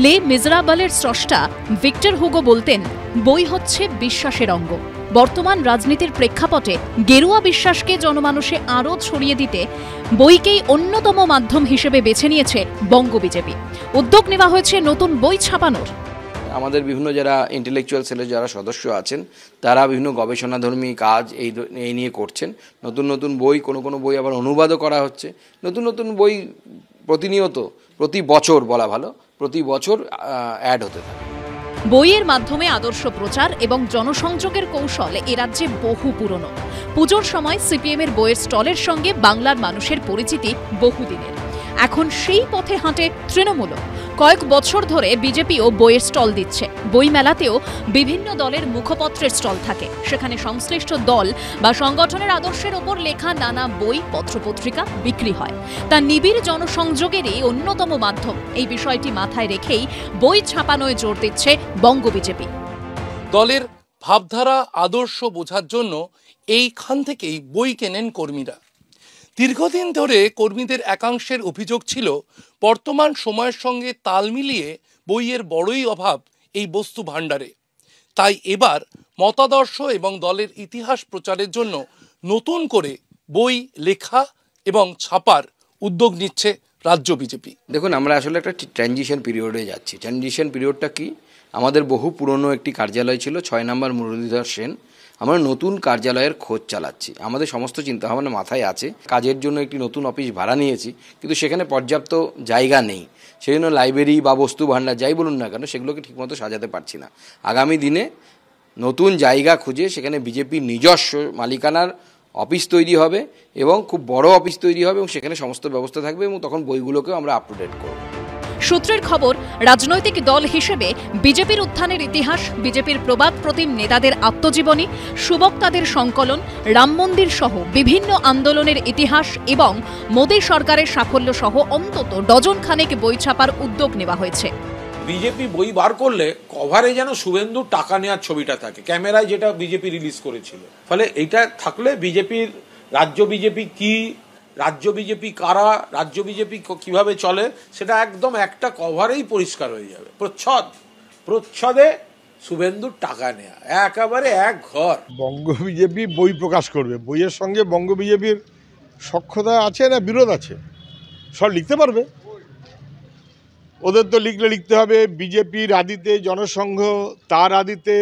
লে মিজারাবলের স্রষ্টা Victor Hugo বলতেন, বই হচ্ছে বিশ্বাসের অঙ্গ। বর্তমান রাজনীতির প্রেক্ষাপটে গেরুয়া বিশ্বাসকে জনমানসে আরও ছড়িয়ে দিতে বইকেই অন্যতম মাধ্যম হিসেবে বেছে নিয়েছে বঙ্গ বিজেপি। উদ্যোগ নেওয়া হয়েছে নতুন বই ছাপানোর। আমাদের বিভিন্ন যারা ইন্টেলেকচুয়াল সেলের যারা সদস্য আছেন তারা বিভিন্ন গবেষণাধর্মী কাজ এই নিয়ে করছেন। নতুন নতুন বই, কোনো বই আবার অনুবাদও করা হচ্ছে। নতুন নতুন বই প্রতিনিয়ত, প্রতি বছর বলা ভালো, প্রতি বছর অ্যাড হতে থাকে। বইয়ের মাধ্যমে আদর্শ প্রচার এবং জনসংযোগের কৌশল এ রাজ্যে বহু পুরনো। পুজোর সময় সিপিএমের বইয়ের স্টলের সঙ্গে বাংলার মানুষের পরিচিতি বহুদিনের। এখন সেই পথে হাঁটে তৃণমূলও। কয়েক বছর ধরে বিজেপিও বইয়ের স্টল দিচ্ছে। বই মেলাতেও বিভিন্ন দলের মুখপত্রের স্টল থাকে। সেখানে সংশ্লিষ্ট দল বা সংগঠনের আদর্শের ওপর লেখা নানা বই, পত্রপত্রিকা বিক্রি হয়। তা নিবিড় জনসংযোগেরই অন্যতম মাধ্যম। এই বিষয়টি মাথায় রেখেই বই ছাপানোয় জোর দিচ্ছে বঙ্গ বিজেপি। দলের ভাবধারা, আদর্শ বোঝার জন্য এইখান থেকেই বই কেনেন কর্মীরা। দীর্ঘদিন ধরে কর্মীদের একাংশের অভিযোগ ছিল, বর্তমান সময়ের সঙ্গে তাল মিলিয়ে বইয়ের বড়ই অভাব এই বস্তু ভাণ্ডারে। তাই এবার মতাদর্শ এবং দলের ইতিহাস প্রচারের জন্য নতুন করে বই লেখা এবং ছাপার উদ্যোগ নিচ্ছে রাজ্য বিজেপি। দেখুন, আমরা আসলে একটা ট্রানজিশন পিরিয়ডে যাচ্ছি। ট্রানজিশন পিরিয়ডটা কি? আমাদের বহু পুরনো একটি কার্যালয় ছিল 6 নম্বর মুরলীধর সেন। আমরা নতুন কার্যালয়ের খোঁজ চালাচ্ছি। আমাদের সমস্ত চিন্তাভাবনা মাথায় আছে। কাজের জন্য একটি নতুন অফিস ভাড়া নিয়েছি, কিন্তু সেখানে পর্যাপ্ত জায়গা নেই। সেই জন্য লাইব্রেরি বা বস্তু ভাণ্ডার যাই বলুন না কেন, সেগুলোকে ঠিকমতো সাজাতে পারছি না। আগামী দিনে নতুন জায়গা খুঁজে সেখানে বিজেপির নিজস্ব মালিকানার অফিস তৈরি হবে এবং খুব বড় অফিস তৈরি হবে এবং সেখানে সমস্ত ব্যবস্থা থাকবে এবং তখন বইগুলোকেও আমরা আপ টু ডেট করব। সূত্রের খবর, রাজনৈতিক দল হিসেবে বিজেপির উত্থানের ইতিহাস, বিজেপির প্রবাদ প্রতিম নেতাদের আত্মজীবনী, সুবক্তাদের সংকলন, রাম মন্দির সহ বিভিন্ন আন্দোলনের ইতিহাস এবং মোদী সরকারের সাফল্য সহ অন্তত ডজন খানেক বই ছাপার উদ্যোগ নেওয়া হয়েছে। বিজেপি বই বার করলে কভারে যেন শুভেন্দুর টাকা নেওয়ার ছবিটা থাকে, ক্যামেরায় যেটা বিজেপি রিলিজ করেছিল। ফলে এইটা থাকলে বিজেপির রাজ্য বিজেপি কি, রাজ্য বিজেপি কারা, রাজ্য বিজেপি কিভাবে চলে, সেটা একদম একটা কভারেই পরিষ্কার হয়ে যাবে। প্রচ্ছদে শুভেন্দুর টাকা নেয়া, একেবারে এক ঘর। বঙ্গ বিজেপি বই প্রকাশ করবে। বইয়ের সঙ্গে বঙ্গ বিজেপির সখ্যতা আছে না বিরোধ আছে? সব লিখতে পারবে। ওদের তো লিখতে হবে বিজেপির আদিতে জনসংঘ, তার আদিতে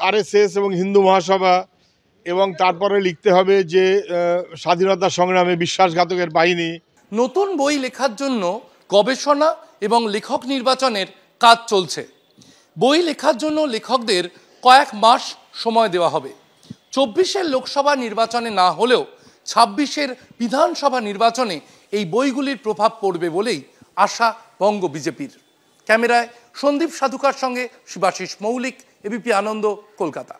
আরএসএস এবং হিন্দু মহাসভা, এবং তারপরে লিখতে হবে যে স্বাধীনতা সংগ্রামে বিশ্বাসঘাতকের বাহিনী। নতুন বই লেখার জন্য গবেষণা এবং লেখক নির্বাচনের কাজ চলছে। বই লেখার জন্য লেখকদের কয়েক মাস সময় দেওয়া হবে। 24-এর লোকসভা নির্বাচনে না হলেও 26-এর বিধানসভা নির্বাচনে এই বইগুলির প্রভাব পড়বে বলেই আশা বঙ্গ বিজেপির। ক্যামেরায় সন্দীপ সাধুকার সঙ্গে শিবাশিস মৌলিক, এবিপি আনন্দ, কলকাতা।